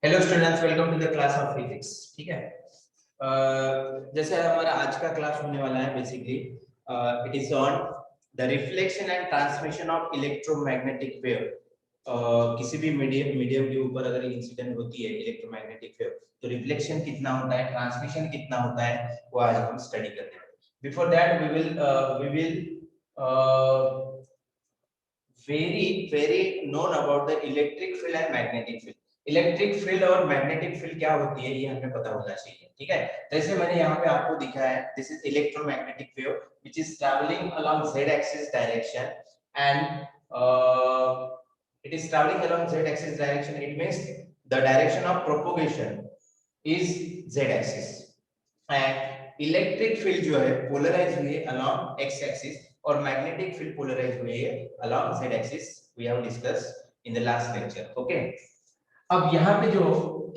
Hello students, welcome to the class of physics. ठीक है। जैसे हमारा आज का क्लास होने वाला है, basically it is on the reflection and transmission of electromagnetic wave. किसी भी मीडियम के ऊपर अगर इंसिडेंट होती है इलेक्ट्रोमैग्नेटिक वेव, तो रिफ्लेक्शन कितना होता है, ट्रांसमिशन कितना होता है, वो आज हम स्टडी करने वाले हैं। Before that we will very known about the electric field and magnetic field। Electric field और मैग्नेटिक फील्ड क्या होती है, ये हमें पता होना चाहिए। ठीक है। जैसे मैंने यहाँ पे आपको दिखा है, this is electromagnetic wave which is travelling along z axis direction and it is traveling along z axis direction। it means the direction of propagation is z axis and electric field जो है polarise हुई है along x axis और magnetic field polarise हुई है along z axis। we have discussed in the last lecture। okay। अब यहाँ पे जो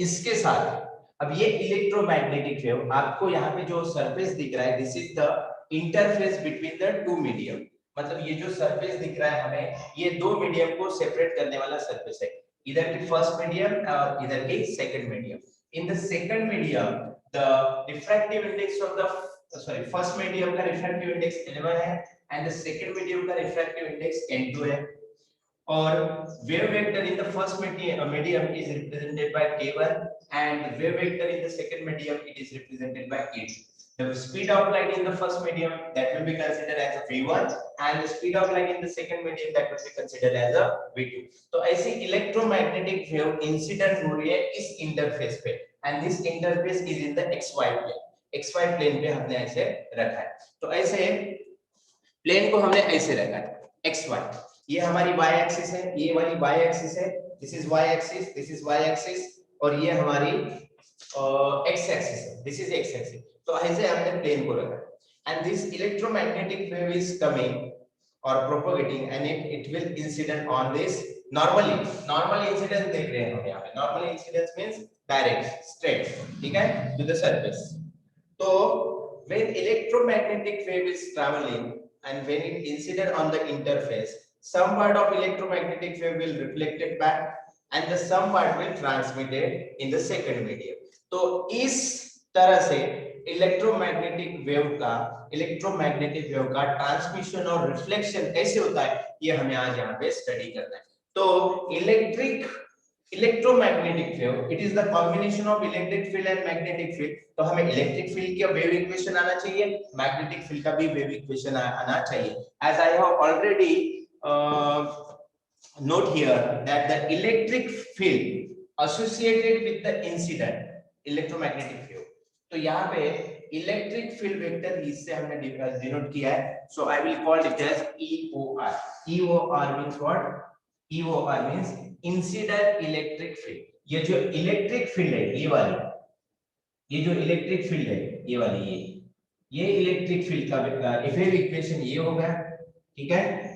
इसके साथ अब ये इलेक्ट्रोमैग्नेटिक वेव, आपको यहाँ पे जो सरफेस दिख रहा है, this is the interface between the two medium. मतलब ये जो सरफेस दिख रहा है हमें, ये दो मीडियम को सेपरेट करने वाला सरफेस है, इधर की फर्स्ट मीडियम और इधर की second medium. In the second medium the refractive index of the first medium का रिफ्रैक्टिव इंडेक्स 11 है एंड द सेकंड मीडियम का रिफ्रैक्टिव इंडेक्स n2 है। और wave vector in the first medium is represented by k1 and wave vector in the second medium it is represented by k2। the speed of light in the first medium that will be considered as a v1 and the speed of light in the second medium that will be considered as a v2। तो ऐसे electromagnetic wave incident हो रही है इस interface पे and this interface is in the xy plane. xy plane पे हमने ऐसे रखा है। तो ऐसे प्लेन को हमने ऐसे रखा है xy, ये हमारी y एक्सिस है, ये वाली y एक्सिस है, this is y axis, this is y axis और ये हमारी x एक्सिस है, दिस इज x एक्सिस। तो ऐसे हमने प्लेन को रखा and this electromagnetic wave is coming और propagating and it will incident on this normal incidence देख रहे हैं हम यहाँ पे। Normal incidence means direct straight, ठीक है, टू द सरफेस। तो when electromagnetic wave is traveling and when it incident on the interface, some part of electromagnetic wave will reflected back and the some part will transmitted in the second medium। तो इस तरह से electromagnetic wave का transmission और reflection कैसे होता है, ये हमें आज यहाँ पे स्टडी करना है। तो electromagnetic wave it is the combination of electric field and magnetic field. तो हमें इलेक्ट्रिक फील्ड का वेव इक्वेशन आना चाहिए, मैग्नेटिक फील्ड का भी वेव इक्वेशन आना चाहिए। As I have already note here that the electric field associated with the incident electromagnetic wave। तो यहाँ पे इलेक्ट्रिक फील्ड वेक्टर इससे हमने डिनोट किया है, so I will call it as EOR। EOR means what? EOR means incident electric field. ये जो electric field है ये वाली, ये जो इलेक्ट्रिक फील्ड है ये वाली, ये इलेक्ट्रिक फील्ड का वेव इक्वेशन ये होगा, ठीक है।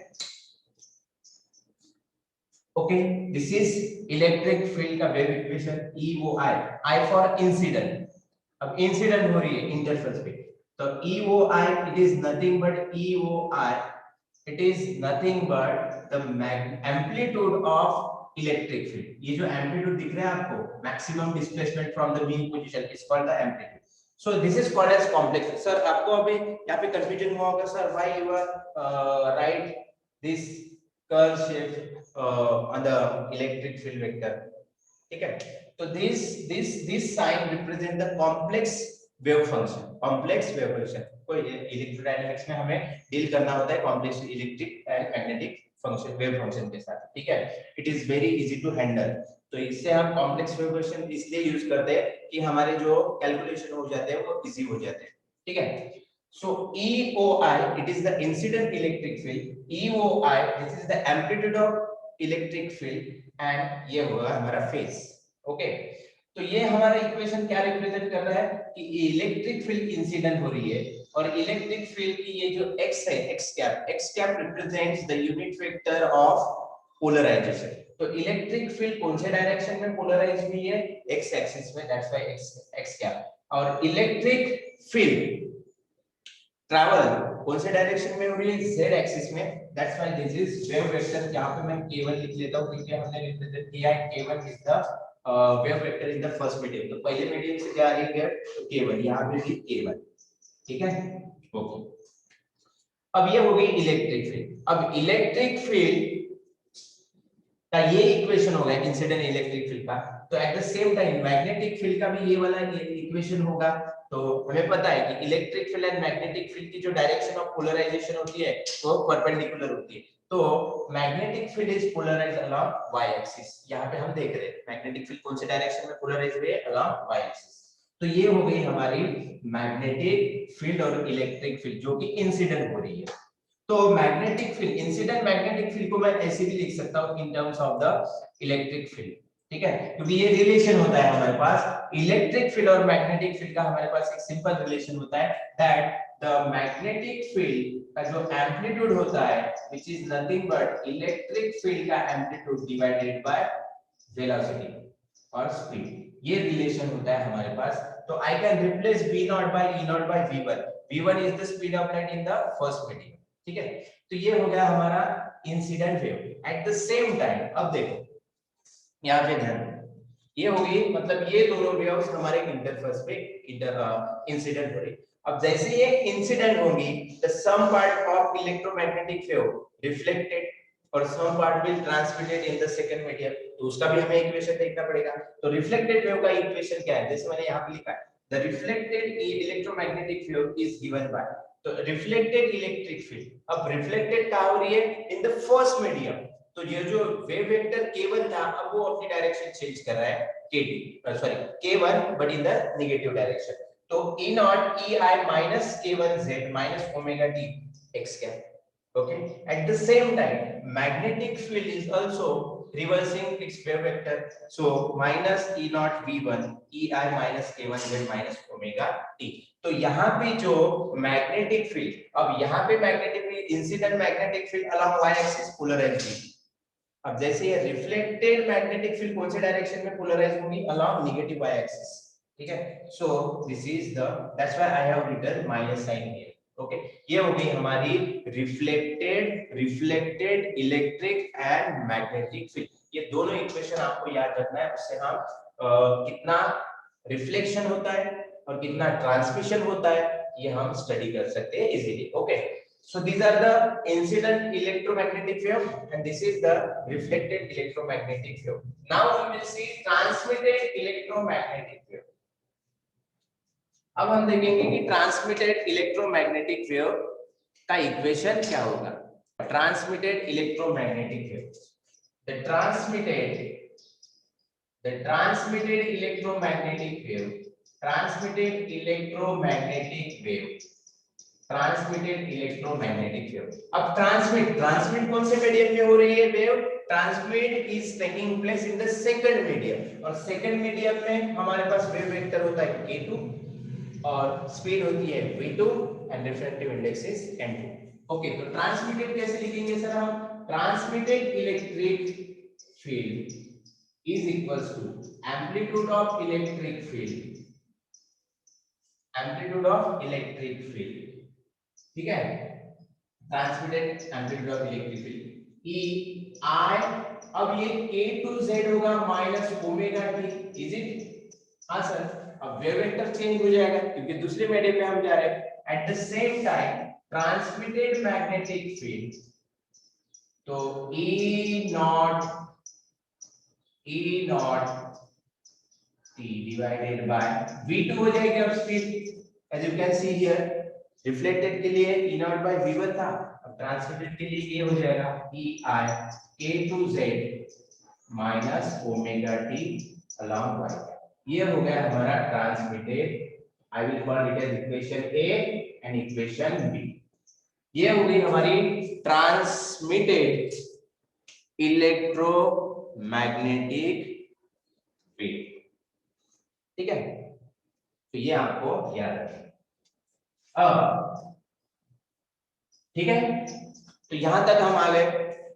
Okay, this is electric field का wave equation EOI, I for incident. अब इंसिडेंट हो रही है इंटरफेस पे, तो EOI it is nothing but EOI it is nothing but the amplitude of electric field। ये जो amplitude दिख रहा है आपको, maximum displacement from the mean position is called the amplitude। so this is called as complex। sir आपको अभी यहाँ पे confusion हुआ होगा, sir why you are write this curve shape on the electric field vector, ठीक है। तो this sign represent the complex wave function. Complex wave function कोई इलेक्ट्रोडायनामिक्स में हमें डील करना होता है complex electric and magnetic function wave function के साथ, ठीक है। It is very easy to handle. तो इससे हम कॉम्प्लेक्स वेव फंक्शन इसलिए यूज करते हैं कि हमारे जो कैलकुलेशन हो जाते हैं वो इजी हो जाते हैं, ठीक है। so EOI it is the incident electric field। EOI this is the amplitude of electric field and ये होगा हमारा फेज, ओके। तो ये हमारा इक्वेशन क्या रिप्रेजेंट कर रहा है कि इलेक्ट्रिक फील्ड इंसिडेंट हो रही है और इलेक्ट्रिक फील्ड की ये जो x है, x cap represents the unit vector of polarization. तो इलेक्ट्रिक फील्ड कौन से डायरेक्शन में पोलराइज हुई है, x एक्सिस में, दैट्स व्हाई x कैप। और इलेक्ट्रिक फील्ड ट्रैवल कौन से डायरेक्शन में हो रही है, z एक्सिस में, that's why this is wave vector. यहां पे मैं k1 लिख लेता हूं क्योंकि हमने रिप्रेजेंट किया है k1 is the wave vector in the first medium, तो पहले मीडियम से जा रही है तो k1, यहाँ पे भी k1, ठीक है। ओके, अब ये हो गई इलेक्ट्रिक फील्ड। अब इलेक्ट्रिक फील्ड का ये इक्वेशन हो गया इंसिडेंट इलेक्ट्रिक फील्ड का, तो eight the same time magnetic field का भी ये वाला इक्वेशन होगा। तो हमें पता है कि electric field and magnetic field की जो डायरेक्शन ऑफ पोलराइजेशन होती है वो परपेंडिकुलर होती है। तो magnetic field is polarized along Y axis, यहाँ पे हम देख रहे हैं मैग्नेटिक फील्ड कौन से डायरेक्शन में पोलराइज हुई है, अलोंग वाई एक्सिस। तो ये हो गई हमारी मैग्नेटिक फील्ड और इलेक्ट्रिक फील्ड जो कि इंसिडेंट हो रही है। तो magnetic field, incident magnetic field को मैं ऐसे भी लिख सकता हूं इन terms of the electric field, ठीक है, क्योंकि ये रिलेशन होता है हमारे पास इलेक्ट्रिक फील्ड और मैग्नेटिक फील्ड का, हमारे पास एक सिंपल रिलेशन होता है दैट द मैग्नेटिक फील्ड का जो एम्पलीट्यूड होता है which is nothing but electric field का एम्पलीट्यूड डिवाइडेड बाय वेलोसिटी और स्पीड, ये रिलेशन होता है हमारे पास। तो I can replace v0 by e0 by v1, v1 is the speed of light in the first medium, ठीक है। तो ये हो गया हमारा incident wave. Eight the same time अब देखो यहाँ पे ध्यान, ये होगी मतलब ये दोनों वेव्स हमारे इंटरफेस पे इंसिडेंट हो रही। अब जैसे ये इंसिडेंट होंगी the some part of electromagnetic wave reflected और some part will transmitted in the second medium, तो उसका भी हमें इक्वेशन देखना पड़ेगा। तो रिफ्लेक्टेड वेव का इक्वेशन क्या है, जैसे मैंने यहाँ पे लिखा है the reflected electromagnetic wave is given bye, तो रिफ्लेक्टेड इलेक्ट्रिक फील्ड, अब रिफ्लेक्टेड कहाँ हो रही है, इन द फर्स्ट मीडियम। तो ये जो वेव वेक्टर k1 था अब वो अपनी डायरेक्शन चेंज कर रहा है k2 sorry k1 but in the negative direction. तो e not ei minus k1 z minus omega t x cap, okay, at the same time magnetic field is also reversing its wave vector, so minus e naught v1 ei minus k1 z minus omega t। तो यहाँ पे जो magnetic field, अब यहाँ पे magnetic field incident magnetic field along y axis polarized, अब जैसे ये रिफ्लेक्टेड मैग्नेटिक फील्ड कौन से डायरेक्शन में पोलराइज होगी, अलोंग नेगेटिव y एक्सिस, ठीक है। So this is the that's why I have written minus sign here, okay. ये हो गई हमारी reflected electric and magnetic field, ये दोनों इक्वेशन आपको याद रखना है, उससे हम कितना रिफ्लेक्शन होता है और कितना ट्रांसमिशन होता है ये हम स्टडी कर सकते हैं easily, okay. So these are the incident electromagnetic wave and this is the reflected electromagnetic wave. Now we will see transmitted electromagnetic wave. अब हम देखेंगे कि ट्रांसमिटेड इलेक्ट्रोमैग्नेटिक वेव का इक्वेशन क्या होगा। Transmitted electromagnetic wave, the transmitted electromagnetic wave, transmitted electromagnetic wave, transmitted electromagnetic wave. अब transmit कौन से मीडियम में हो रही है wave, transmit is taking place in the second medium, और सेकंड मीडियम में हमारे पास वेव वेक्टर होता है k2 और स्पीड होती है v2 and refractive index is n2, okay. तो ट्रांसमिटेड कैसे लिखेंगे सर हम, transmitted electric field is equals to amplitude of electric field, amplitude of electric field, ठीक है, transmitted amplitude of electric field E I. अब ये k2z होगा minus omega t, is it, हाँ सर। अब वेव वेक्टर चेंज हो जाएगा क्योंकि दूसरे मीडियम में हम जा रहे हैं। At the same time transmitted magnetic field, तो E not t divided by v2 हो जाएगी अब speed, as you can see here reflected के लिए E नॉट बाय v1 था, अब ट्रांसमिटेड के लिए ये हो जाएगा EI k2z minus omega t along y, ये हो गया हमारा transmitted, I will call it as equation A and equation B। ये हो गई हमारी ट्रांसमिटेड इलेक्ट्रोमैग्नेटिक वेव, ठीक है। तो ये आपको याद रखना, अब ठीक है। तो यहां तक हम आ गए,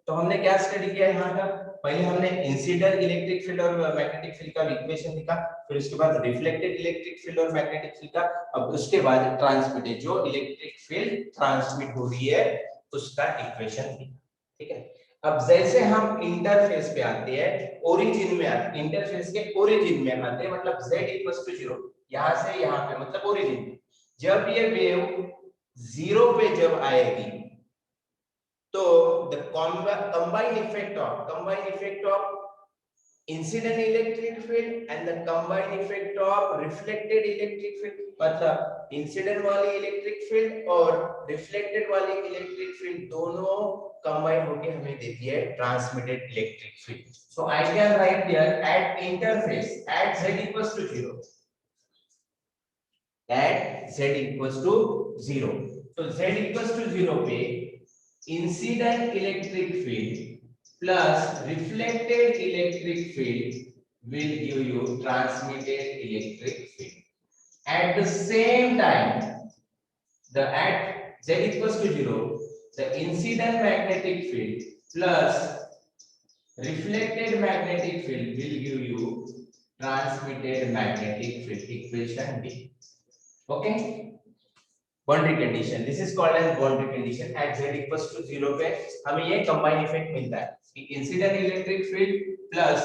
तो हमने क्या स्टडी किया यहाँ तक, पहले हमने इंसिडेंट इलेक्ट्रिक फील्ड और मैग्नेटिक फील्ड का इक्वेशन लिखा, फिर उसके बाद रिफ्लेक्टेड इलेक्ट्रिक फील्ड और मैग्नेटिक फील्ड का, अब उसके बाद ट्रांसमिटेड जो इलेक्ट्रिक फील्ड ट्रांसमिट हो रही है उसका इक्वेशन लिखा, ठीक है। अब जैसे हम इंटरफेस पे आते हैं, ओरिजिन में आते, इंटरफेस के ओरिजिन में आते हैं, मतलब z इक्वल्स टू 0, यहां से यहां पे मतलब ओरिजिन। जब ये वेव 0 पे जब आएगी तो the combined effect of incident electric field and the combined effect of reflected electric field, मतलब इंसिडेंट वाली इलेक्ट्रिक फील्ड और रिफ्लेक्टेड वाली इलेक्ट्रिक फील्ड दोनों कंबाइन होके हमें देती है transmitted electric field. So I can write here at interface at z equals to 0, at z equals to 0, तो z इक्वल्स टू 0 पे incident electric field plus reflected electric field will give you transmitted electric field. At the same time, the at z equals to 0, the incident magnetic field plus reflected magnetic field will give you transmitted magnetic field, equation D. Okay, boundary condition, this is called as boundary condition. At z equals to 0 पे हमें ये combine effect मिलता है कि incident electric field plus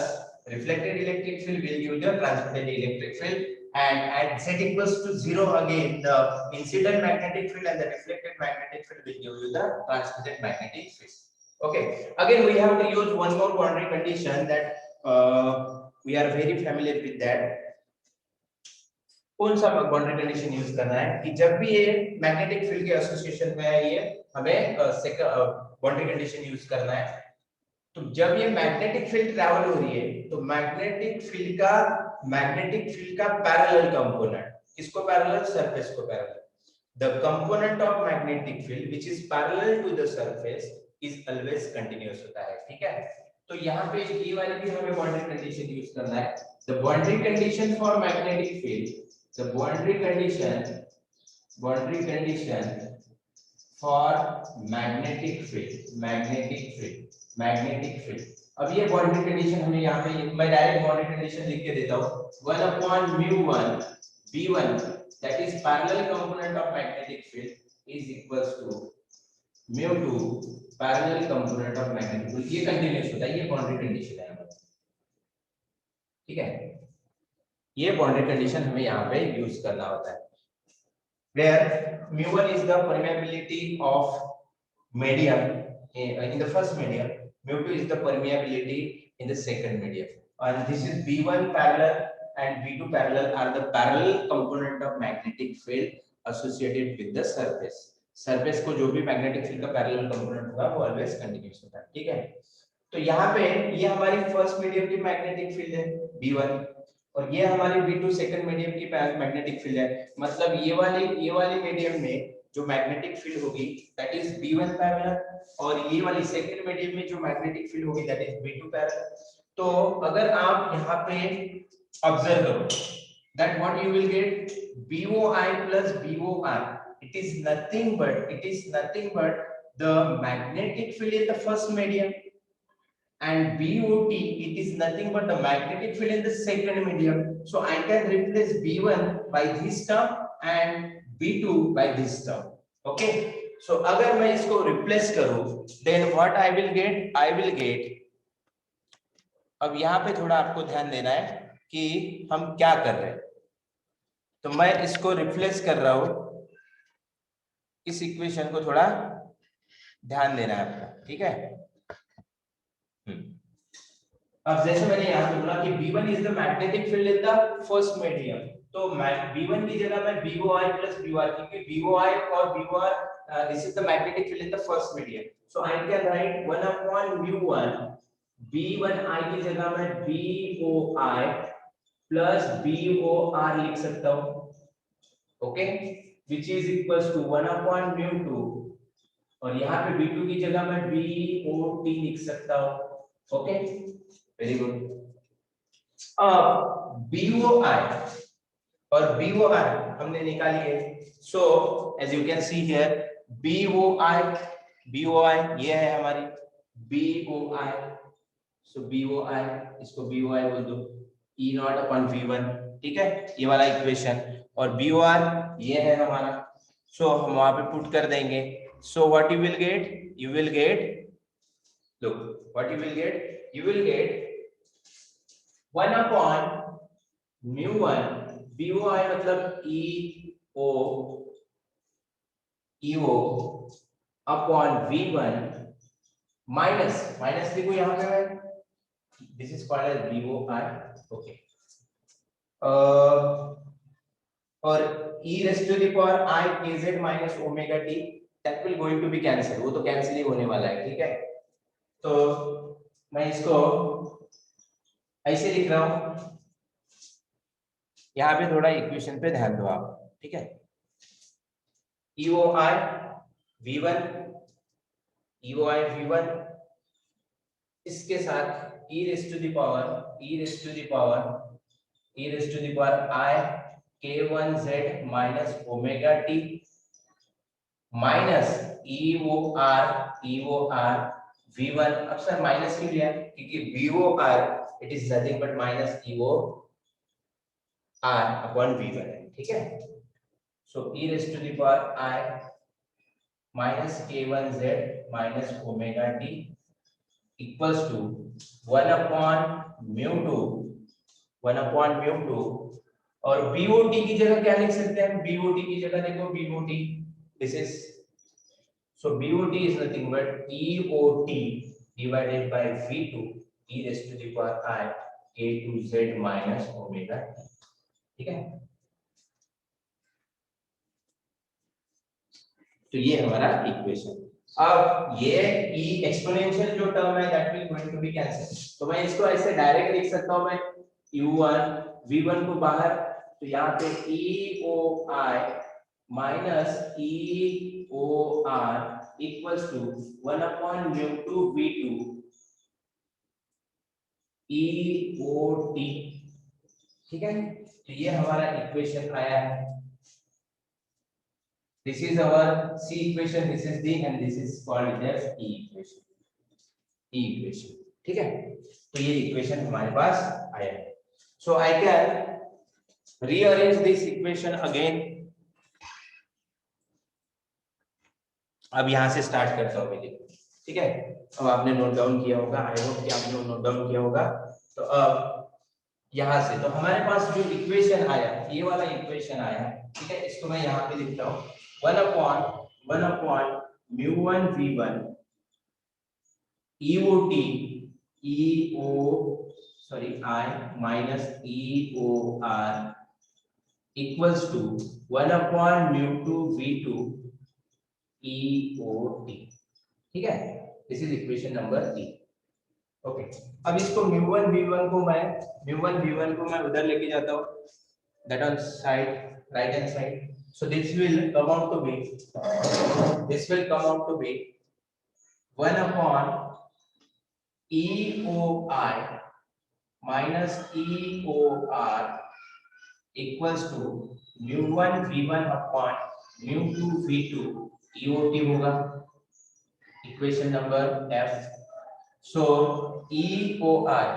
reflected electric field will give the transmitted electric field, and at z equals to 0 again the incident magnetic field and the reflected magnetic field will give you the transmitted magnetic field. Okay, again we have to use one more boundary condition that we are very familiar with that. कौन सा boundary condition use करना है कि जब भी ये magnetic field के association में है, ये हमें बाउंड्री कंडीशन यूज करना है। तो जब ये मैग्नेटिक फील्ड ट्रैवल हो रही है तो मैग्नेटिक फील्ड का पैरेलल कंपोनेंट, किसको पैरेलल? सरफेस को parallel. The component of magnetic field which is parallel to the surface is always continuous होता है, ठीक है। तो यहाँ पे ये वाली भी हमें बाउंड्री कंडीशन यूज करना है। The boundary condition for magnetic field, the boundary condition for magnetic field। अब ये बाउंड्री कंडीशन हमें यहाँ पे, मैं डायरेक्ट बाउंड्री कंडीशन लिख के देता हूँ, 1/μ1 b1 that is parallel component of magnetic field is equals to μ2 parallel component of magnetic field। ये कंटीन्यूअस होता है, ये बाउंड्री कंडीशन है हमारी, ठीक है। ये बाउंड्री कंडीशन हमें यहाँ पे यूज करना होता है। where μ1 is the permeability of medium in the first medium, μ2 is the permeability in the second medium, and this is b1 parallel and b2 parallel are the parallel component of magnetic field associated with the surface। Surface को जो भी magnetic field का parallel component होगा वो always continuous होता है, ठीक है। तो यहाँ पे ये हमारी फर्स्ट मीडियम की मैग्नेटिक फील्ड है b1 और ये हमारी B2 सेकंड मीडियम की मैग्नेटिक फील्ड है। मतलब ये वाली मीडियम में जो मैग्नेटिक फील्ड होगी दैट इज B1 पैरेलल और ये वाली सेकंड मीडियम में जो मैग्नेटिक फील्ड होगी दैट इज B2 पैरेलल। तो अगर आप यहाँ पे ऑब्जर्व करो that what you will get BOI plus BOR, it is nothing but the magnetic field in the first medium, and BOT it is nothing but the magnetic field in the second medium. So I can replace B1 by this term and B2 by this term. Okay, so अगर मैं इसको replace करूं then what I will get अब यहाँ पे थोड़ा आपको ध्यान देना है कि हम क्या कर रहे हैं। तो मैं इसको रिप्लेस कर रहा हूं, इस इक्वेशन को थोड़ा ध्यान देना है आपका, ठीक है। अब जैसे मैंने यहाँ पे बोला कि B1 is the magnetic field in the first medium, तो B1 की जगह मैं BOI plus BOR, क्योंकि BOI और BOR this is the magnetic field in the first medium, so I can write 1/μ1 B1I की जगह मैं BOI plus BOR लिख सकता हूँ, okay, which is equals to 1/μ2 और यहाँ पे B2 की जगह मैं BOT लिख सकता हूँ, ओके, वेरी गुड। अब BOI और BOR हमने निकाली है, so as you can see here BOI ये है हमारी BOI, सो BOI इसको BOI बोल दो E0/V1, ठीक है, ये वाला इक्वेशन, और BOR ये है हमारा, सो हम वहां पे पुट कर देंगे। So what you will get look what you will get, you will get 1 upon mu1 boi मतलब eo upon v1 minus minus लिखो यहाँ पे मैं, this is called as boi, okay, और e raised to the power I kz minus omega t that will going to be cancel, वो तो cancel ही होने वाला है, ठीक है। तो मैं इसको ऐसे लिख रहा हूं, यहाँ पे थोड़ा इक्वेशन पे ध्यान दो आप, ठीक है। EOI V1 इसके साथ e raised to the power I k1z minus omega t minus EOR V1, अब सर माइनस क्यों लिया, क्योंकि VOR it is nothing but minus EOR upon V1 है, ठीक है। सो e raised to the power I minus k1z minus omega t equals to 1 upon mu2 और BOT की जगह क्या लिख सकते हैं, BOT की जगह देखो BOT, this is so BOT is nothing but EOT divided by V2 e raised to the power I k2z minus omega t, ठीक है। तो ये हमारा इक्वेशन, अब ये e एक्सपोनेंशियल जो टर्म है that will going to be cancel, तो मैं इसको ऐसे डायरेक्ट लिख सकता हूं मैं u1 v1 को बाहर, तो यहाँ पे EOI minus EOR equals to 1 upon mu2 v2 EOT, ठीक है। तो ये हमारा इक्वेशन आया है, this is our C equation, this is D and this is called as E equation, ठीक है। तो ये इक्वेशन हमारे पास आया है, so I can rearrange this equation again। अब यहां से स्टार्ट करता हूं मैं, ठीक है। अब आपने नोट डाउन किया होगा, आई होप कि आपने नोट डाउन किया होगा। तो अब यहां से तो हमारे पास जो इक्वेशन आया, ये वाला इक्वेशन आया, ठीक है, इसको मैं यहां पे लिखता हूं 1 upon mu1 v1 EOT I minus EOR equals to 1 upon mu2 v2 EOT, ठीक है। This is equation number 3, okay. अब इसको mu1 v1 को मैं उधर लेके जाता हूं, that on side, right hand side, so this will come out to be 1 upon EOI minus EOR equals to mu1 v1 upon mu2 v2 EOT होगा, equation number F। so EOI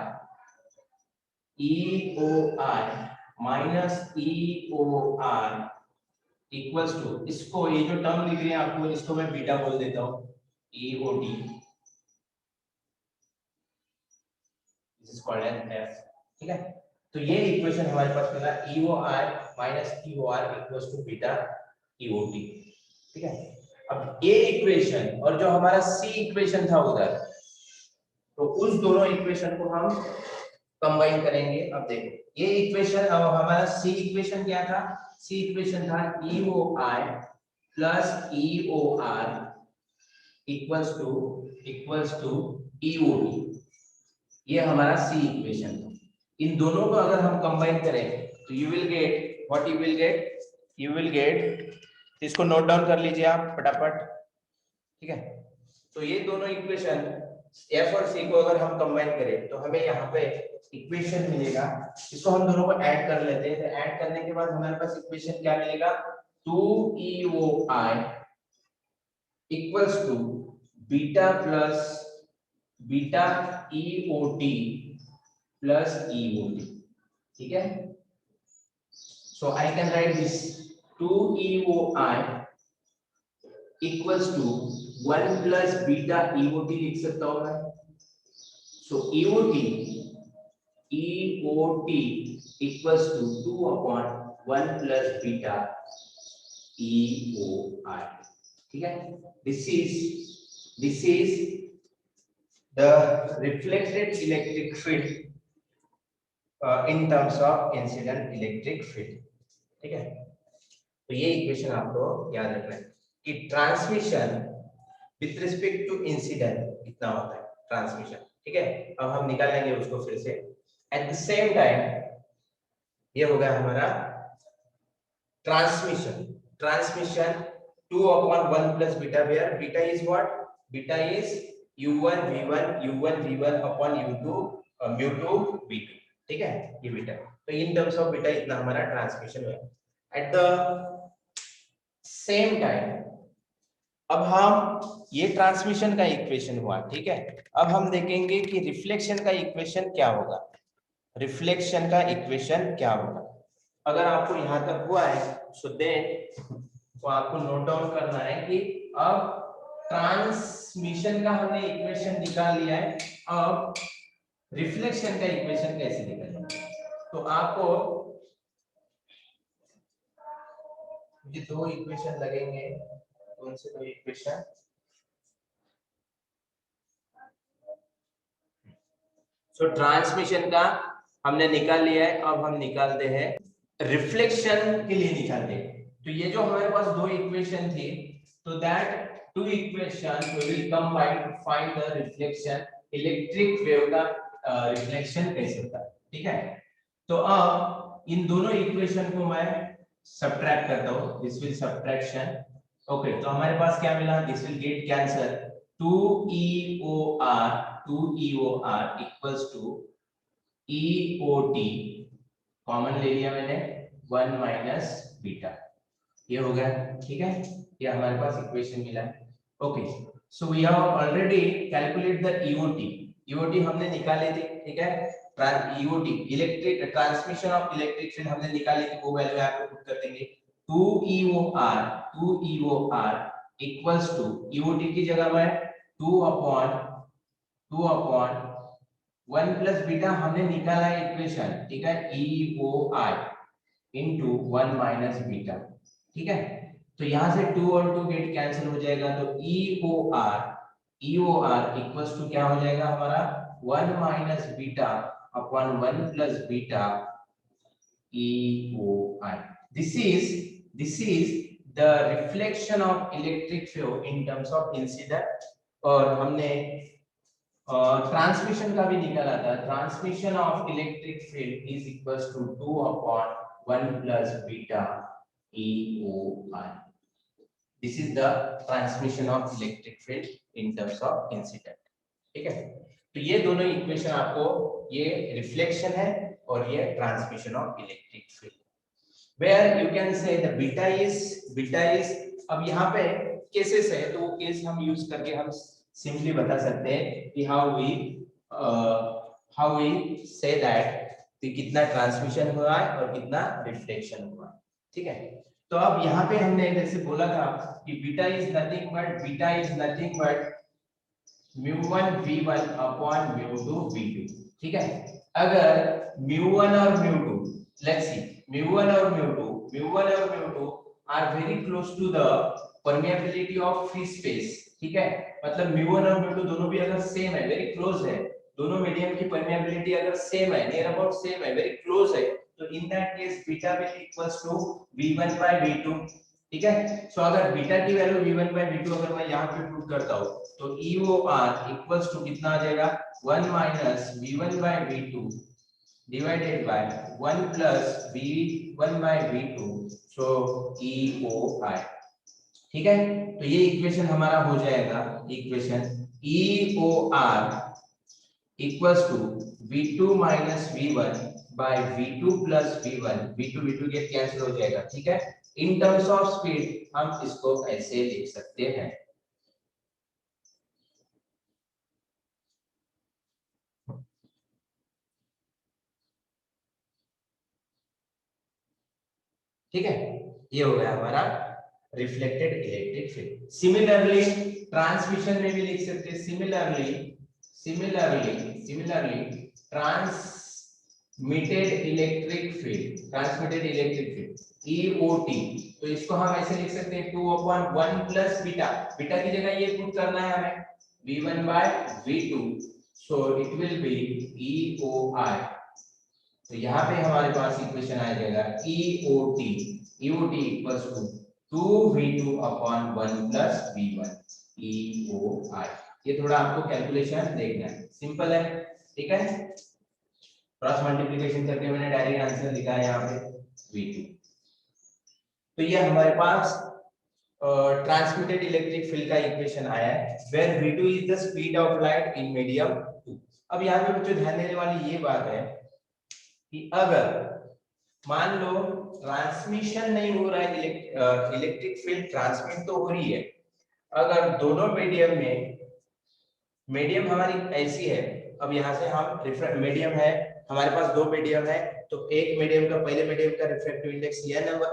minus EOR equals to, इसको ये जो term लिख रहे हैं आपको, इसको मैं बीटा बोल देता हूं EOT, this is called as F, ठीक है। तो ये इक्वेशन हमारे पास मिला EOI minus EOR equals to beta EOT, ठीक है। अब A इक्वेशन और जो हमारा C इक्वेशन था उधर, तो उस दोनों इक्वेशन को हम कंबाइन करेंगे। अब देखो ये इक्वेशन, अब हमारा C इक्वेशन क्या था, C इक्वेशन था EOI plus EOR equals to EOT, ये हमारा C इक्वेशन था। इन दोनों को अगर हम कंबाइन करें तो यू विल गेट इसको नोट डाउन कर लीजिए आप फटाफट, ठीक है। तो ये दोनों इक्वेशन F और C को अगर हम कंबाइन करें तो हमें यहाँ पे इक्वेशन मिलेगा, इसको हम दोनों को ऐड कर लेते हैं। तो ऐड करने के बाद हमारे पास इक्वेशन क्या मिलेगा, 2EOI equals to beta EOT plus EOT, ठीक है। So I can write this 2EOI equals to 1 plus beta EOT लिख सकता हूं मैं। So EOT equals to 2 upon 1 plus beta EOI। ठीक है, this is the reflected electric field in terms of incident electric field. ठीक है, तो ये इक्वेशन आपको याद रखना है कि transmission with respect to incident कितना होता है ट्रांसमिशन। ठीक है, अब हम निकाल लेंगे उसको फिर से। एट द सेम टाइम ये हो गया हमारा transmission 2 upon 1 plus beta, where beta is what? Beta is u1 v1 upon u2 mu2 v2। ठीक है, ये बीटा, तो इन टर्म्स ऑफ बीटा इतना हमारा ट्रांसमिशन हुआ। एट द सेम टाइम अब हम ये ट्रांसमिशन का इक्वेशन हुआ। ठीक है, अब हम देखेंगे कि रिफ्लेक्शन का इक्वेशन क्या होगा। रिफ्लेक्शन का इक्वेशन क्या होगा, अगर आपको यहां तक हुआ है सो देन तो आपको नोट डाउन करना है कि अब ट्रांसमिशन का हमने इक्वेशन निकाल लिया है, अब रिफ्लेक्शन का इक्वेशन कैसे निकालेंगे। तो आपको ये दो इक्वेशन लगेंगे, कौन से दो इक्वेशन। सो ट्रांसमिशन का हमने निकाल लिया है, अब हम निकालते हैं रिफ्लेक्शन के लिए निकालते हैं। तो ये जो हमारे पास दो इक्वेशन थी, तो that two equation we will combine to find the reflection, electric wave का रिफ्लेक्शन कैसे होता है। ठीक है, तो अब इन दोनों इक्वेशन को मैं सब्ट्रैक्ट करता हूं, दिस विल सब्ट्रैक्शन। ओके, तो हमारे पास क्या मिला, this will get cancel, 2EOR equals to EOT common ले लिया मैंने 1 माइनस बीटा, ये हो गया। ठीक है, ये हमारे पास इक्वेशन मिला है। Okay, so we have already calculate the EOT हमने निकाले थे। ठीक है, EOT electric transmission of electric field हमने निकाली थी, वो वैल्यू यहाँ पे पुट कर देंगे। 2EOR इक्वल्स टू EOT की जगह में 2 अपॉन 1 प्लस बीटा हमने निकाला है इक्वेशन। ठीक है, EOI इनटू 1 माइनस बीटा। ठीक है, तो यहां से 2 और 2 गेट कैंसिल हो जाएगा, तो EOR इक्वल्स टू क्या हो जाएगा हमारा 1 minus beta upon 1 plus beta EOI। This is the reflection of electric wave in terms of incident. और हमने ट्रांसमिशन का भी निकाला था, transmission of electric field is equals to 2 upon 1 plus beta EOI। This is the transmission of electric field in terms of incident. ठीक है, तो ये दोनों इक्वेशन आपको, ये रिफ्लेक्शन है और ये transmission of electric field, where you can say the beta is. अब यहाँ पे केसेस है, तो वो केस हम यूज करके हम सिंपली बता सकते हैं कि हाउ वी से दैट कि कितना ट्रांसमिशन हुआ है और कितना रिफ्लेक्शन हुआ है। ठीक है, तो अब यहाँ पे हमने जैसे बोला था कि beta is nothing but mu1 v1 upon mu2 v2। ठीक है, अगर mu1 और mu2, लेट्स सी mu1 और mu2 are very close to the permeability of free space. ठीक है, मतलब mu1 और mu2 दोनों भी अगर सेम है, वेरी क्लोज है, दोनों मीडियम की परमेबिलिटी अगर सेम है, नियर अबाउट सेम है, वेरी क्लोज है, तो in that case beta will equals to v1 by v2। ठीक है, सो अगर बीटा की वैल्यू v1 by v2 अगर मैं यहाँ पे पुट करता हूँ, तो EOR इक्वल्स टू कितना आ जाएगा 1 minus v1 by v2 divided by 1 plus v1 by v2, so EOI। ठीक है, तो ये इक्वेशन हमारा हो जाएगा, equation EOR equals to v2 minus v1 by v2 plus v2 get cancel हो जाएगा। ठीक है, इन टर्म्स ऑफ स्पीड हम इसको ऐसे लिख सकते हैं। ठीक है, ये हो गया हमारा reflected electric field. Similarly transmission में भी लिख सकते हैं, similarly transmitted electric field EOT, तो इसको हम ऐसे लिख सकते हैं 2/1 प्लस बीटा, बीटा की जगह ये पुट करना है हमें v1 by v2, so it will be EOI। तो यहाँ पे हमारे पास इक्वेशन आ जाएगा EOT equals to 2v2/1 plus v1 EOI। ये थोड़ा आपको कैलकुलेशन देखना है, सिंपल है, ठीक है। क्रॉस मल्टीप्लिकेशन करके मैंने डायरेक्ट आंसर लिखा है यहाँ पे v2। तो ये हमारे पास ट्रांसमिटेड इलेक्ट्रिक फील्ड का इक्वेशन आया है, where v2 is the speed of light in medium 2। अब यहाँ पे बच्चों ध्यान देने वाली ये बात है कि अगर मान लो ट्रांसमिशन नहीं हो रहा है, इलेक्ट्रिक फील्ड ट्रांसमिट तो हो रही है, अगर दोनों मीडियम हमारी ऐसी है, अब यहाँ से हम मीडियम है, हमारे पास दो मीडियम है, तो एक मीडियम का, पहले मीडियम का रिफ्रैक्टिव इंडेक्स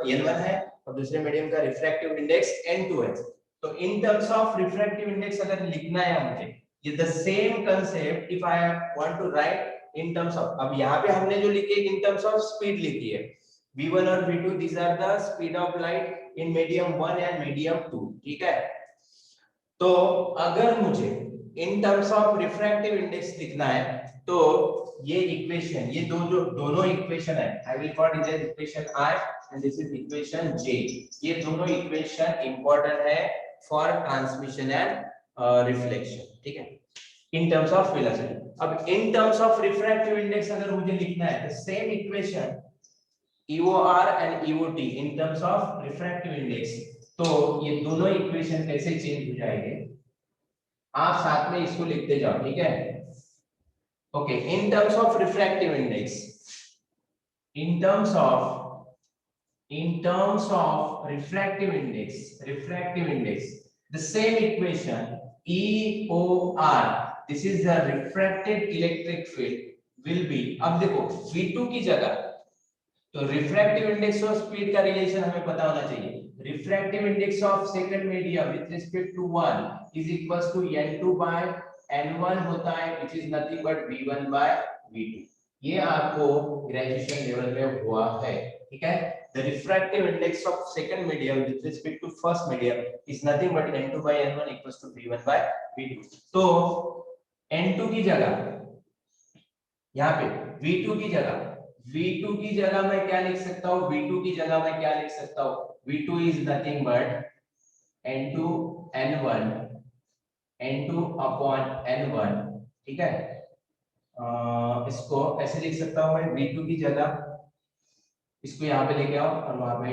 n1 है और दूसरे मीडियम का रिफ्रैक्टिव इंडेक्स n2 है। तो in terms of refractive index अगर लिखना है मुझे, ये the same concept if I want to write in terms of, अब यहाँ पे हमने जो लिखी है इन टर्म्स ऑफ स्पीड लिखी है, v1 और v2 these are the speed of light in medium 1 and medium 2, ठीक है। तो अगर मुझे in terms of refractive index लिखना है, तो ये इक्वेशन, ये दोनों इक्वेशन है, I will call it as equation I and this is equation J। ये दोनों इक्वेशन इंपॉर्टेंट है फॉर ट्रांसमिशन एंड रिफ्लेक्शन, ठीक है, इन टर्म्स ऑफ वेलोसिटी। अब in terms of refractive index अगर मुझे लिखना है, तो same equation EOR and EOT in terms of refractive index, तो ये दोनों इक्वेशन कैसे चेंज हो जाएंगे, आप साथ में इसको लिखते जाओ, ठीक है। Okay, in terms of refractive index, in terms of refractive index the same equation EOR, this is the refracted electric field will be, अब देखो v2 की जगह, तो रिफ्रैक्टिव इंडेक्स और स्पीड का रिलेशन हमें पता होना चाहिए, refractive index of second medium with respect to 1 is equals to n2 by n1 होता है, which is nothing but v1 by v2। ये आपको ग्रेजुएशन लेवल में हुआ है, ठीक है। The refractive index of second medium with respect to first medium is nothing but n2 by n1 equals to v1 by v2। तो n2 की जगह, यहाँ पे v2 की जगह मैं क्या लिख सकता हूँ, v2 is nothing but n2 upon n1, ठीक है। इसको ऐसे लिख सकता हूँ मैं, v2 की जगह इसको यहाँ पे लेके आओ और वहां पे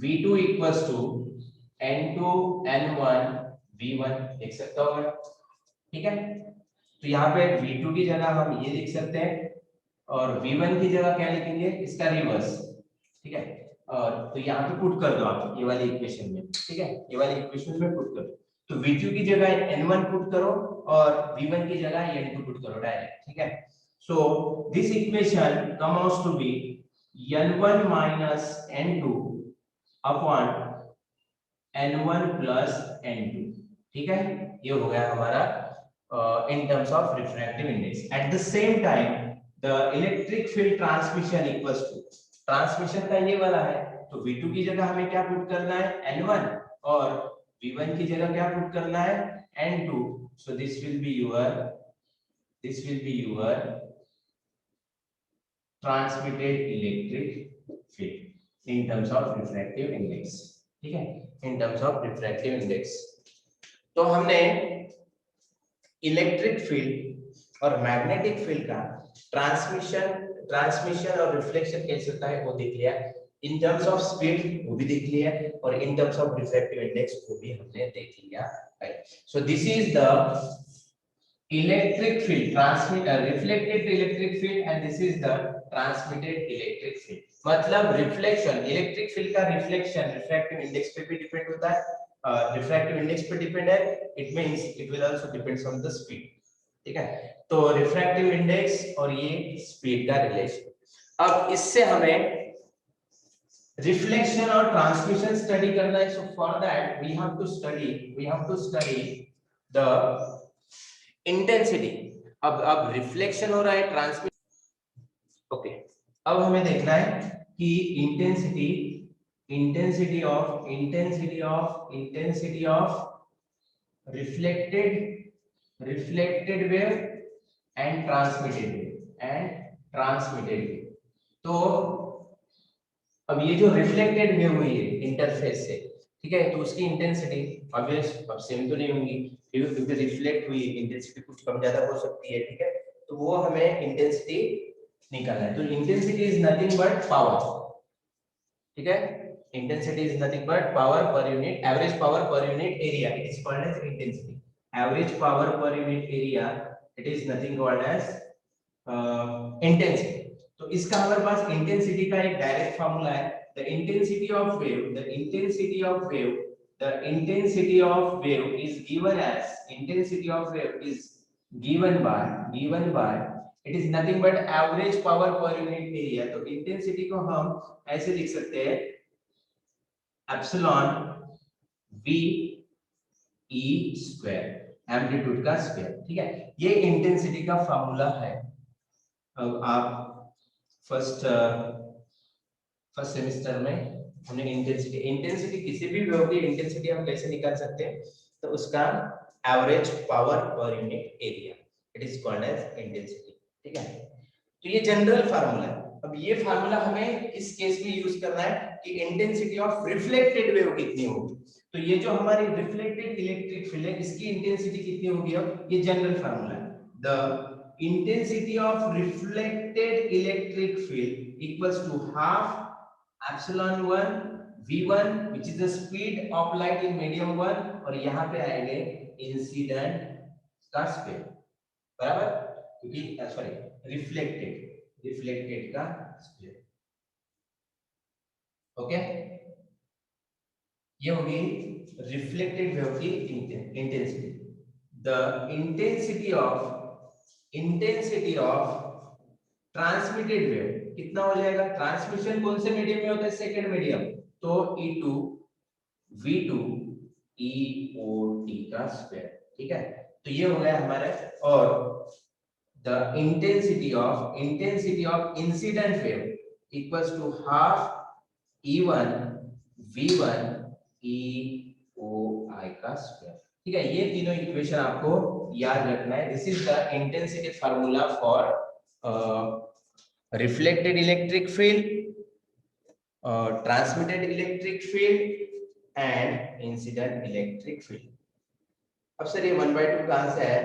v2 equals to n2 n1 v1 लिख सकता हूँ मैं, ठीक है। तो यहाँ पे v2 की जगह हम ये लिख सकते हैं और v1 की जगह क्या लिखेंगे, इसका रिवर्स, ठीक है। और तो यहाँ पे पुट कर दो आप ये वाली इक्वेशन में, ठीक है, ये वाली इक्वेशन में पुट करो, तो v2 की जगह n1 पुट करो और v1 की जगह n2 पुट करो डायरेक्ट, ठीक है। So this equation come out to be n1 minus n2 upon n1 plus n2, ठीक है। ये हो गया हमारा in terms of refractive index। At the same time, the electric field transmission equals to, transmission का ये वाला है, तो v2 की जगह हमें क्या पुट करना है, n1, और v1 की जगह क्या पुट करना है, n2। So this will be your transmitted electric field in terms of refractive index, ठीक है, in terms of refractive index। तो हमने इलेक्ट्रिक फील्ड और मैग्नेटिक फील्ड का ट्रांसमिशन और रिफ्लेक्शन कैसे होता है वो देख लिया, इन टर्म्स ऑफ स्पीड वो भी देख लिया, और इन टर्म्स ऑफ रिफ्रैक्टिव इंडेक्स वो भी हमने देख लिया है। So this is the electric field, reflected electric field, and this is the transmitted electric field. मतलब रिफ्लेक्शन, इलेक्ट्रिक फील्ड का रिफ्लेक्शन रिफ्रैक्टिव इंडेक्स पे भी डिपेंड होता है, रिफ्रैक्टिव इंडेक्स पे डिपेंड है, it means it will also depends on the speed, ठीक है। तो रिफ्रैक्टिव इंडेक्स और ये स्पीड का रिलेशन। अब इससे हमें रिफ्लेक्शन और ट्रांसमिशन स्टडी करना है, so for that we have to study the intensity. अब रिफ्लेक्शन हो रहा है, ट्रांसमिशन, ओके। अब हमें देखना है कि intensity of reflected wave and transmitted wave. तो अब ये जो रिफ्लेक्टेड वेव हुई है इंटरफेस से, ठीक है, तो उसकी इंटेंसिटी ऑब्वियस अब सेम तो नहीं होंगी, क्योंकि रिफ्लेक्ट हुई इंटेंसिटी कुछ कम ज्यादा हो सकती है, ठीक है। तो वो हमें इंटेंसिटी निकालना है। तो intensity is nothing but power, ठीक है। Intensity is nothing but power per unit, average power per unit area, it is called as intensity. Average power per unit area, it is nothing called as intensity. तो इसका हमारे पास intensity का एक direct formula है। The intensity of wave is given by it is nothing but average power per unit area. तो intensity को हम ऐसे लिख सकते हैं, epsilon v e square, amplitude का स्क्वायर, ठीक है। ये इंटेंसिटी का फार्मूला है। अब आप फर्स्ट सेमेस्टर में हमने इंटेंसिटी किसी भी वेव की इंटेंसिटी हम कैसे निकाल सकते हैं, तो उसका average power per unit area, it is called as intensity, ठीक है। तो ये जनरल फार्मूला है। अब ये फार्मूला हमें इस केस में यूज करना है कि इंटेंसिटी ऑफ रिफ्लेक्टेड वेव कितनी होगी। तो ये जो हमारी रिफ्लेक्टेड इलेक्ट्रिक फील्ड है, इसकी इंटेंसिटी कितनी होगी, अब ये जनरल फार्मूला है। The intensity of reflected electric field equals to half epsilon 1 v1 which is the speed of light in medium 1, और यहाँ पे आएंगे इंसिडेंट का स्पीड, बराबर, क्योंकि सॉरी रिफ्लेक्टेड का स्पीड, ओके। ये होगी रिफ्लेक्टेड वेव की intensity. The intensity of transmitted wave कितना हो जाएगा, ट्रांसमिशन कौन से मीडियम में होता है, सेकंड मीडियम, तो E2 V2 EOT का स्क्वायर, ठीक है। तो ये हो गया हमारा। और the intensity of incident wave equals to half E1 V1 EOI का स्क्वायर, ठीक है। ये तीनों इक्वेशन आपको याद रखना है। This is the intensity formula for reflected electric field, transmitted electric field and incident electric field। अब सर ये 1/2 कहां से है,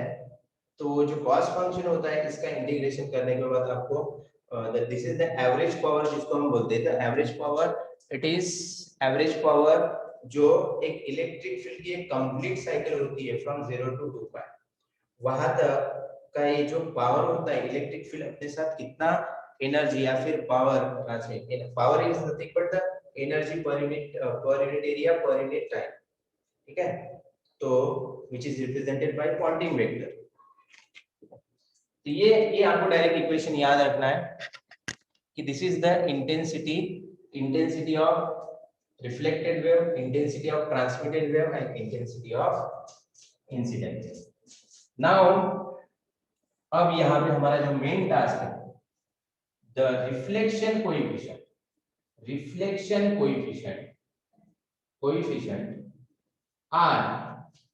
तो जो कॉस फंक्शन होता है इसका इंटीग्रेशन करने के बाद आपको this is the average power, जिसको हम बोलते हैं average power, it is average power जो एक इलेक्ट्रिक फील्ड की एक कंप्लीट साइकिल होती है फ्रॉम 0 to 2π, वहां तक का ये जो पावर होता है, इलेक्ट्रिक फील्ड अपने साथ कितना एनर्जी या फिर power is nothing but the energy per unit area per unit time, ठीक है। तो which is represented by Poynting vector. तो ये आपको डायरेक्ट इक्वेशन याद रखना है कि this is the intensity of reflected wave, intensity of transmitted wave and intensity of incident wave. Now अब यहाँ पे हमारा जो मेन टास्क है, the reflection coefficient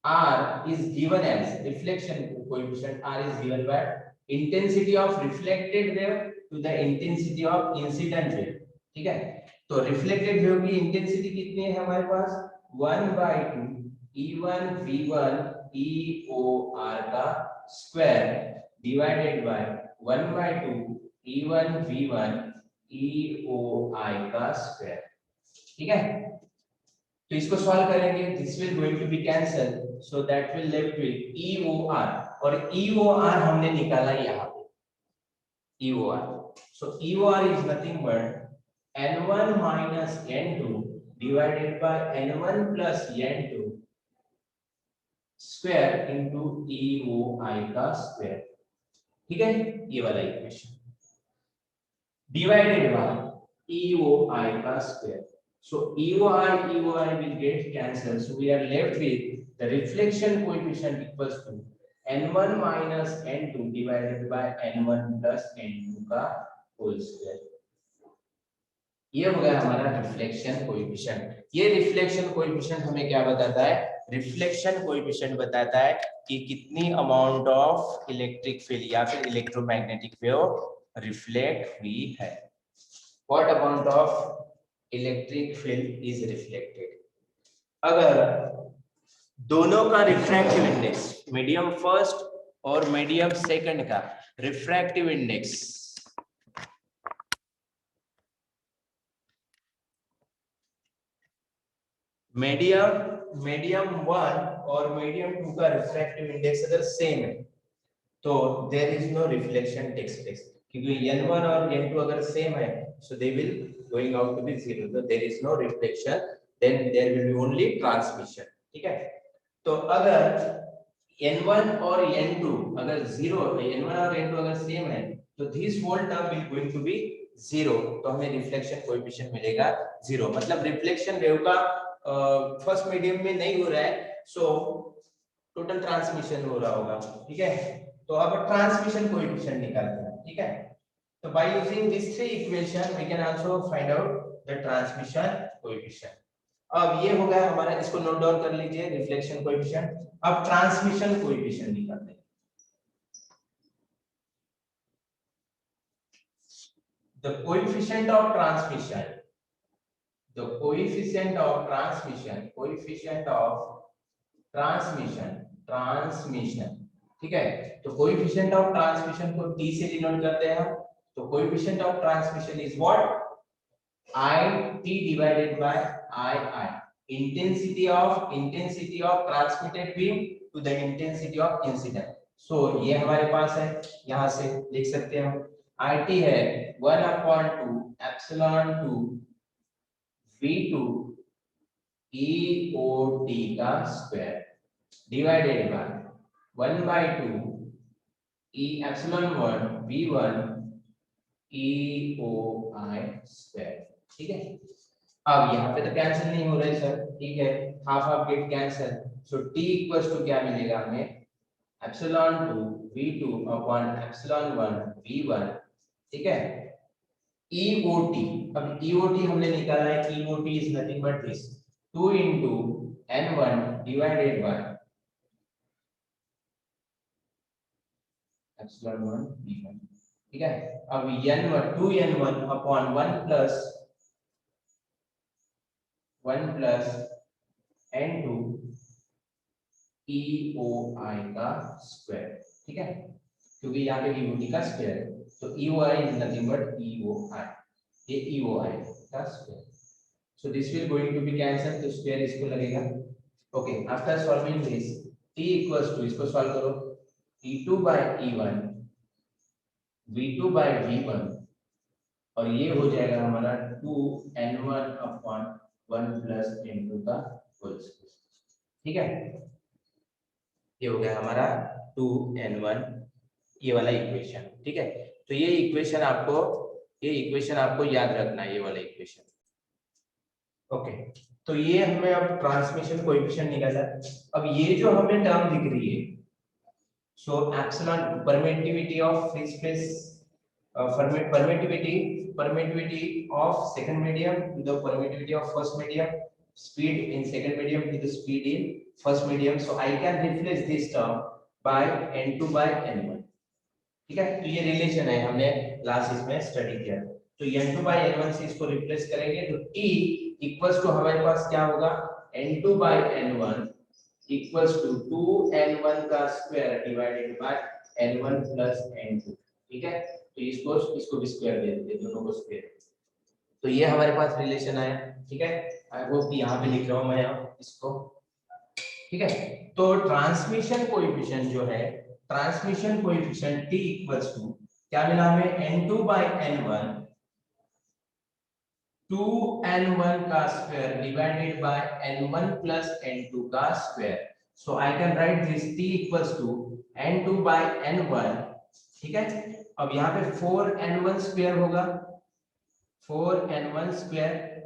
R is given as reflection coefficient R is given by intensity of reflected wave to the intensity of incident wave, ठीक है। तो reflected wave की इंटेंसिटी कितनी है हमारे पास, 1/2 E1 V1 EOR का square divided by 1/2 E1 V1 EOI का स्क्वायर, ठीक है। तो इसको सॉल्व करेंगे, this will going to be cancel, so that will left with EOR, और EOR हमने निकाला यहाँ पे EOR, so EOR is nothing but N1 minus N2 divided by N1 plus N2 square into EOI का square, ठीक है। ये वाला इक्वेशन डिवाइडेड बाय EOI का square. So EOI will get cancelled. So we are left with the reflection coefficient equals to n1 minus n2 divided by n1 plus n2 का whole square. ये हो गया हमारा रिफ्लेक्शन कोएफिशिएंट. ये reflection coefficient हमें क्या बताता है? रिफ्लेक्शन कोएफिशिएंट बताता है कि कितनी अमाउंट ऑफ इलेक्ट्रिक फील्ड या फिर इलेक्ट्रोमैग्नेटिक वेव रिफ्लेक्ट हुई है. What amount of electric field is reflected? अगर दोनों का रिफ्रैक्टिव इंडेक्स, मीडियम फर्स्ट और मीडियम सेकंड का रिफ्रैक्टिव इंडेक्स मीडियम 1 और मीडियम 2 का रिफ्रैक्टिव इंडेक्स अगर सेम है तो there is no reflection takes place. क्योंकि n1 और n2 अगर सेम है so they will going out to be zero, so there is no reflection, then there will be only transmission. ठीक है. तो अगर n1 और n2 अगर जीरो, n1 और n2 अगर सेम है तो this whole term will going to be zero, तो हमें रिफ्लेक्शन कोएफिशिएंट मिलेगा जीरो. मतलब रिफ्लेक्शन वेव का फर्स्ट मीडियम में नहीं हो रहा है, सो टोटल ट्रांसमिशन हो रहा होगा. ठीक है. तो अब ट्रांसमिशन कोएफिशिएंट निकालते हैं. ठीक है. So by using these three equation we can also find out the transmission coefficient. अब ये हो गया हमारा, इसको नोट डाउन कर लीजिए रिफ्लेक्शन कोएफिशिएंट. अब ट्रांसमिशन कोएफिशिएंट निकालते हैं. The coefficient of transmission, the coefficient of transmission. ठीक है. तो coefficient of transmission को T से डिनोट करते हैं हम. तो coefficient of transmission is what? IT divided by II. Intensity of transmitted beam to the intensity of incident. So ये हमारे पास है, यहाँ से लिख सकते हैं हम. IT है 1/2 epsilon 2 V2 EOT का square divided by 1/2 E epsilon 1 V1 EOI square. ठीक है. अब यहाँ पे तो कैंसिल नहीं हो रहा है सर. ठीक है. Half half get cancel. So T equals to क्या मिलेगा हमें? epsilon 2 V2 upon epsilon 1 V1. ठीक है. EOT, अब EOT हमने निकाला है. EOT is nothing but this 2 into N1 divided by epsilon 1 V1. ठीक है. अब n1 2n1 upon 1 plus n2 EOI का स्क्वायर. ठीक है. क्योंकि यहाँ पे EOT का स्क्वायर है तो EOI is nothing but EOI. ये EOI का square. So this will going to be cancelled, तो स्क्वायर इसको लगेगा. Okay, after solving this T equals to, इसको सॉल्व करो, E2 by E1 V2 by V1 और ये हो जाएगा हमारा 2n1 upon 1 plus n2 का होल स्क्वायर. ठीक है. ये हो गया हमारा 2n1, ये वाला इक्वेशन. ठीक है. तो ये इक्वेशन आपको याद रखना है, ये वाला इक्वेशन. ओके. तो ये हमें अब ट्रांसमिशन कोएफिशिएंट निकाला. अब ये जो हमें टर्म दिख रही है, so epsilon permittivity of free space, permittivity of second medium to the permittivity of first medium, speed in second medium to the speed in first medium. So I can replace this term by n2 by n1. ठीक है. तो ये relation है, हमने last इसमें study किया. तो n2 by n1 से इसको रिप्लेस करेंगे तो T इक्वल्स टू हमारे पास क्या होगा? n2 by n1 equals to 2n1 का square divided bye n1 plus n2. ठीक है. तो इसको भी स्क्वायर दे देते, दोनों को स्क्वायर. तो ये हमारे पास रिलेशन आया. ठीक है. आई होप कि यहाँ पे लिख रहा हूँ मैं इसको. ठीक है. तो ट्रांसमिशन कोएफिशिएंट जो है, transmission coefficient T equals to क्या मिला हमें? n2 by n1 2n1 का square divided bye n1 plus n2 का square. So I can write this T equals to n2 by n1. ठीक है. अब यहाँ पे 4n1 स्क्वायर होगा, 4n1 square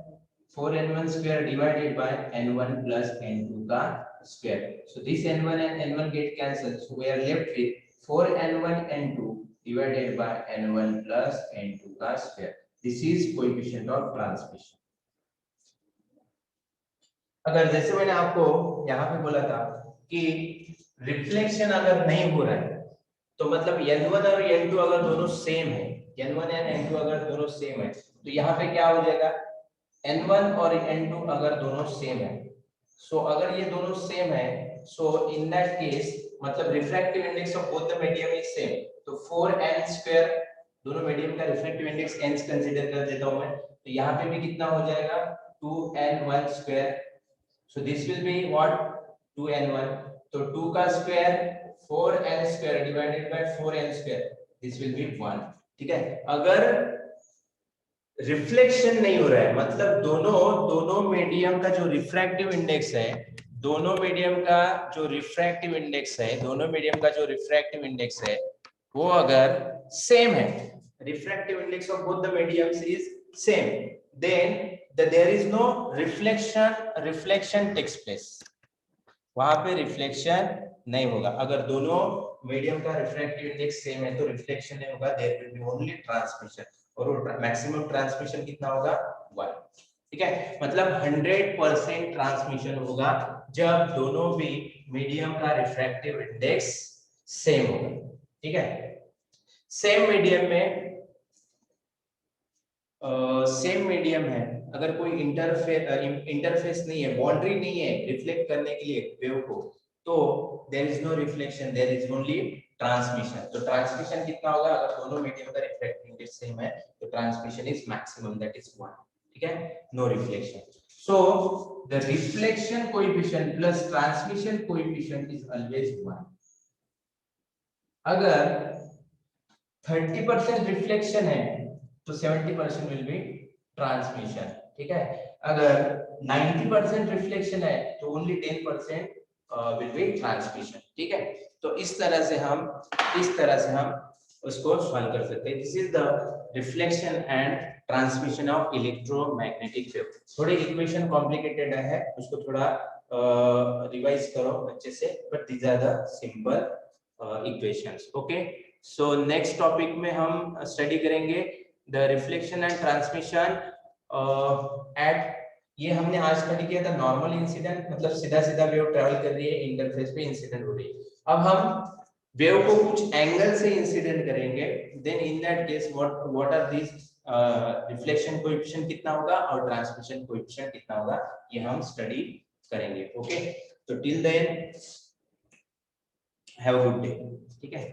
4n1 square divided by n1 plus n2 का square. So this n1 and n1 get cancelled. So we are left with 4n1 n2 divided by n1 plus n2 का square. This is coefficient of transmission. अगर जैसे मैंने आपको यहाँ पे बोला था कि रिफ्लेक्शन अगर नहीं हो रहा है तो मतलब n1 और n2 अगर दोनों सेम है, n1 और n2 अगर दोनों सेम है तो यहाँ पे क्या हो जाएगा, n1 और n2 अगर दोनों सेम है, सो अगर ये दोनों सेम है, सो इन दैट केस मतलब refractive index of both the medium is same, तो 4n स्क्वायर दोनों मीडियम का रिफ्रैक्टिव इंडेक्स n कंसीडर कर देता हूं मैं, तो यहाँ पे भी कितना हो जाएगा 2n1 square. So this will be what 2n1. तो 2 का square 4n square divided bye 4n square, this will be 1. ठीक है, अगर रिफ्लेक्शन नहीं हो रहा है मतलब दोनों मीडियम का जो रिफ्रैक्टिव इंडेक्स है, दोनों मीडियम का जो रिफ्रैक्टिव इंडेक्स है, दोनों मीडियम का जो रिफ्रैक्टिव इंडेक्स है वो अगर सेम है, refractive index of both the mediums is same, then there is no reflection takes place. वहां पे रिफ्लेक्शन नहीं होगा. अगर दोनों मीडियम का रिफ्रैक्टिव इंडेक्स सेम है तो रिफ्लेक्शन नहीं होगा, there will be only transmission, और मैक्सिमम ट्रांसमिशन कितना होगा 1. ठीक है, मतलब 100% ट्रांसमिशन होगा जब दोनों भी मीडियम का रिफ्रैक्टिव इंडेक्स सेम होगा. ठीक है, सेम मीडियम में सेम मीडियम है, अगर कोई इंटरफेस नहीं है, बाउंड्री नहीं है रिफ्लेक्ट करने के लिए वेव को, तो there is no reflection, there is only transmission. तो ट्रांसमिशन कितना होगा, अगर दोनों मीडियम का रिफ्रैक्टिव इंडेक्स सेम है तो transmission is maximum, that is 1. ठीक है, no reflection. So the reflection coefficient plus transmission coefficient is always 1. अगर 30% रिफ्लेक्शन है तो 70% विल बी ट्रांसमिशन. ठीक है, अगर 90% रिफ्लेक्शन है तो ओनली 10% विल बी ट्रांसमिशन. ठीक है, तो इस तरह से हम उसको सॉल्व कर सकते हैं. This is the reflection and transmission of electromagnetic wave. थोड़े इक्वेशन कॉम्प्लिकेटेड है, उसको थोड़ा रिवाइज करो अच्छे से, but these are the simple equations. Okay, so next topic में हम स्टडी करेंगे the reflection and transmission at, ये हमने आज स्टडी किया था नॉर्मल इंसिडेंट, मतलब सीधा सीधा वेव ट्रैवल कर रही है, इंटरफेस पे इंसिडेंट हो रही है. अब हम वेव को कुछ एंगल से इंसिडेंट करेंगे, then in that case what are this reflection coefficient कितना होगा और ट्रांसमिशन कोएफिशिएंट कितना होगा, ये हम स्टडी करेंगे. ओके, तो till then have a good day. ठीक है.